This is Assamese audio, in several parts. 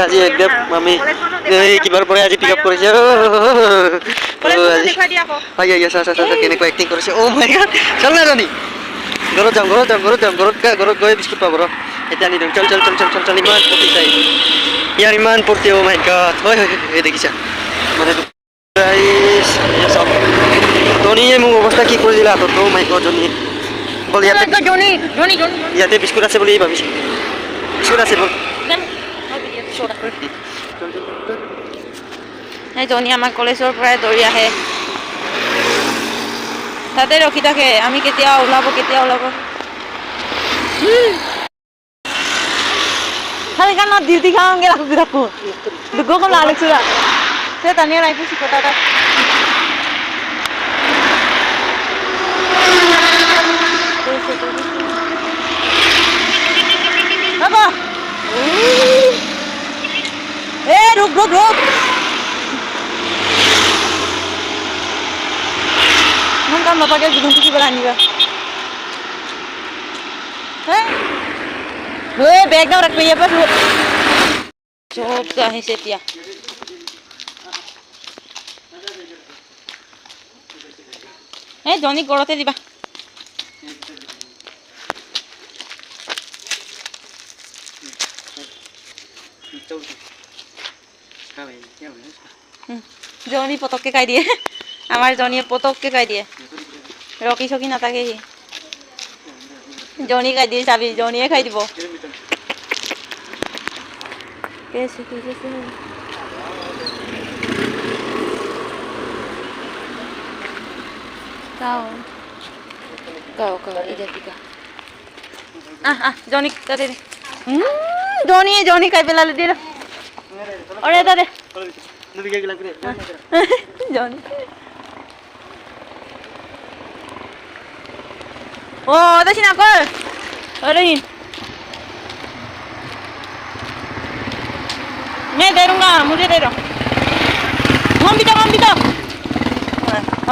আজি একদম আমি কিবাৰ পৰা আজি পিক আপ কৰিছে কেনেকুৱা এক্টিং কৰিছে অ' মাই গড চল না ৰাণী ঘৰত যাম ঘৰত গৈ বিস্কুট পাব ৰ এতিয়া আনি দিম চল ইমান ফূৰ্তি চাই ইয়াৰ ইমান ফূৰ্তি অ' মাই গড হয় এই দেখিছা মানে ধনীয়ে মোক অৱস্থা কি কৰি দিলা হাতত অ' মাই গড ধনী বল ইয়াতে বিস্কুট আছে বুলি ভাবিছে বিস্কুট আছে বল জনী আমাৰ কলেজৰ পৰাই দৌৰি আহে তাতে ৰখি থাকে আমি কেতিয়া ওলাব Hari kan not duty kan nggak laku aku. Dugo kan lalek sudah. Saya tanya lagi sih kota tak. Apa? Ruk. Mungkin bapak dia gunung tinggi berani ba? Bag na rakhiye bas job ka hai setia Johnny gorote diba Johnny potokke kai diye amar Johnny potokke kai diye Rocky shoki na থাকে hi Johnny kai diye sabi Johnny e khai dibo कैसे kau idah tiga Johnny tadi Johnny kayak pelal dia orang tadi Johnny oh ada sini aku ada ini मैं दे दूंगा मुझे दे दो हम भी तो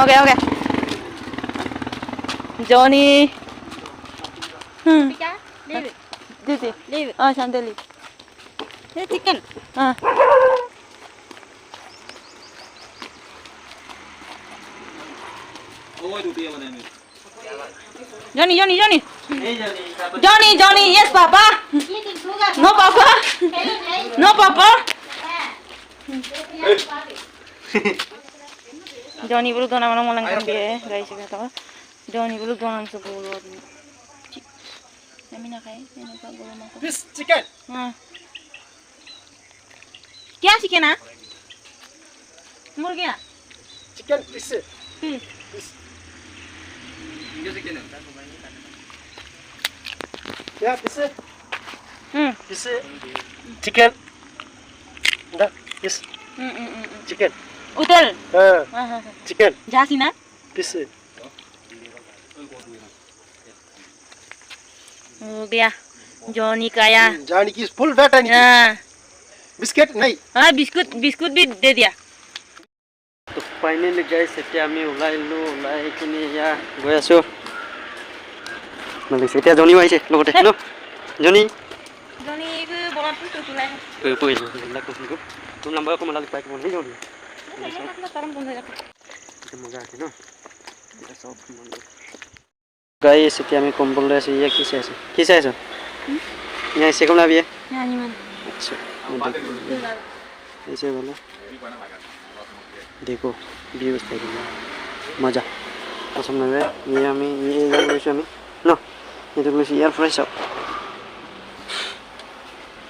okay Johnny leave it Shanti leave ये chicken Johnny yes papa no papa Johnny belum tahu nama orang kan dia guys kata Johnny belum tahu nama sebelum Kami nak belum makan this chicken क्या chicken ah मुर्गिया chicken piece ya piece piece chicken dah yes chicken utel chicken jasi na piece हो गया जॉनी काया जानी की फुल डाटा नहीं बिस्किट नहीं बिस्कुट भी दे दिया तो फाइनली गाइस এতিয়া আমি ওলাই কিনে ইয়া গৈ আছো মানে এতিয়া জনি আইছে লগতে ন জনি ku bolat tu sulai tu number aku malah lupa kemana joni মজা আছে ন এটা সব মজা গাইস এতিয়া আমি কম্বল লৈ আছো ইয়া কি চাই আছো ইয়া से कौन अभी है अच्छा ऐसे वाला देखो व्यूज देखो मजा पसंद है ये हमें ये लैंग्वेज हमें नो ये तो लैंग्वेज एयर फ्रेश अप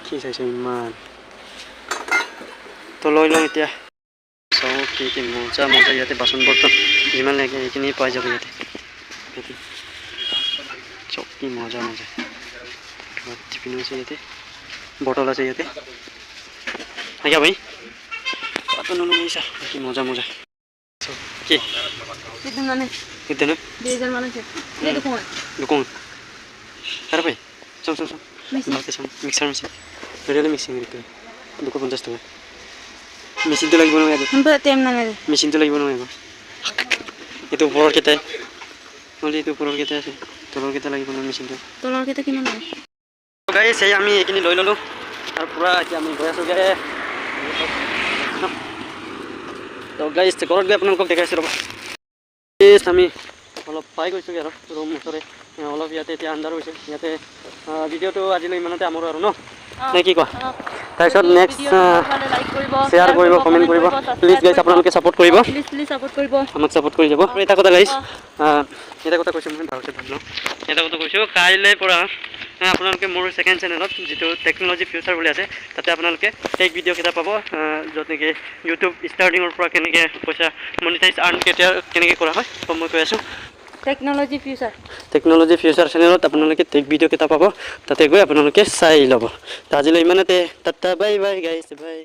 কি চাইছে ইমান তো লৈ লওঁ এতিয়া চাওঁ কি মজা ইয়াতে বাচন বৰ্তন যিমান লাগে এইখিনি পাই যাব ইয়াতে চব কি মজা টিফিন আছে ইয়াতে বটল আছে ইয়াতে আজ্ঞা ভাই কত নুন মিশা কি মজা কি কিতনে 2000 माने से ये दुकान अरे भाई चल मिक्सर रेडी मिक्सिंग करते 250 টাকা মেশিন তো লাগবে না আগে हम तो टाइम ना ले মেশিন তো লাগবে না আগে এতো উপৰৰ কেতে নলি তো উপৰৰ কেতে আছে তলৰ কেতে লাগিব না মেশিনটো তলৰ কেতে কিমান লাগে গাইস এই আমি এখিনি লৈ ললো আৰু পুৰা এতিয়া আমি গৈ আছোঁগৈ তো গাইজ ঘৰত গৈ আপোনালোকক দেখাইছোঁ ৰ'ব আমি অলপ পাই গৈছোঁগৈ আৰু ৰুম ওচৰে অলপ ইয়াতে এতিয়া আন্ধাৰ হৈছে ইয়াতে ভিডিঅ'টো আজিলৈ ইমানতে সামৰোঁ আৰু ন নে কি কোৱা তাৰপিছত নেক্সট শ্বেয়াৰ কৰিব কমেণ্ট কৰিব প্লিজ গাইজ আপোনালোকে ছাপোৰ্ট কৰিব আমাক ছাপোৰ্ট কৰি যাব আৰু এটা কথা গাইজ এটা কথা কৈছোঁ মই ভালকৈ ভাবি লওঁ এটা কথা কৈছোঁ কাইলৈ পৰা আপোনালোকে মোৰ ছেকেণ্ড চেনেলত যিটো টেকন'লজি ফিউচাৰ বুলি আছে তাতে আপোনালোকে টেক ভিডিঅ' কেইটা পাব য'ত নেকি ইউটিউব ষ্টাৰ্টিঙৰ পৰা কেনেকৈ পইচা মনিটাইজ আৰ্ণ কেনেকৈ কৰা হয় মই কৈ আছোঁ টেকন'লজি ফিউচাৰ চেনেলত আপোনালোকে টেক ভিডিঅ' কেইটা পাব তাতে গৈ আপোনালোকে চাই ল'ব আজিলৈ ইমানতে tata bye bye guys bye